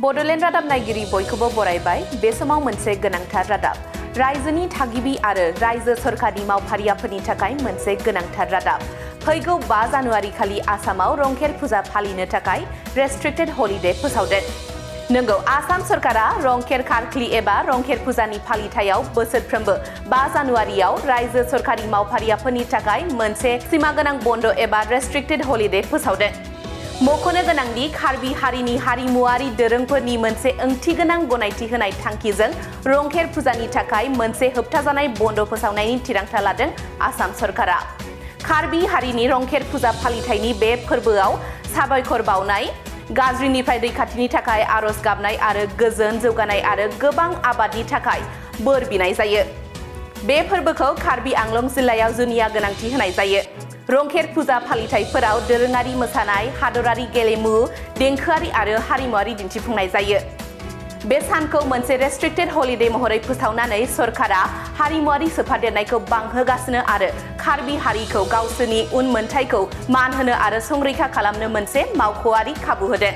बड'लेण्ड रादाब नायगिरि बयखौबो बरायबाय। बे समाव मोनसे गोनांथार रादाब। रायजोनि थागिबि आरो रायजो सरकारनि मावफारियाफोरनि थाखाय मोनसे गोनांथार रादाब। फैगौ 5 जानुवारि खालि आसामाव रंखेर फुजा फालिनो थाखाय रेस्ट्रिक्टेड हलिडे फोसावदों। नंगौ, आसाम सरकारा रंखेर खारख्लि एबा रंखेर फुजानि फालिथायाव बोसोरफ्रोमबो 5 जानुवारियाव रायजो सरकारि मावफारियाफोरनि थाखाय मोनसे सिमागोनां बन्द एबा रेस्ट्रिक्टेड हलिडे फोसावदों। मख'नो गोनांदि कार्बि हारिनि हारिमुआरि दोरोंफोरनि मोनसे ओंथिगोनां गनायथि होनाय थांखिजों रंखेर फुजानि थाखाय मोनसे होबथाजानाय बन्द फोसावनायनि थिरांथा लादों आसाम सरकारा। कार्बि हारिनि रंखेर फुजा फालिथायनि बे फोरबोआव साबायखर बावनाय, गाज्रिनिफ्राय रैखाथिनि थाखाय आरज गाबनाय आरो गोजोन जौगानाय आरो गोबां आबादनि थाखाय बोर बिनाय जायो। बे फोरबोखौ कार्बि आंलं जिल्लायाव जुनिया गोनांथि होनाय जायो। रंखेर फुजा फालिथायफोराव दोरोङारि मोसानाय, हादरारि गेलेमु, देंखोआरि आरो हारिमुआरि दिन्थिफुंनाय जायो। बे सानखौ मोनसे रेस्ट्रिक्टेड हलिडे महरै फोसावनानै सरकारा हारिमुआरि सोफादेरनायखौ बांहोगासिनो आरो कार्बि हारिखौ गावसोरनि उनमोनथायखौ मान होनो आरो संरैखा खालामनो मोनसे मावख'आरि खाबु होदों।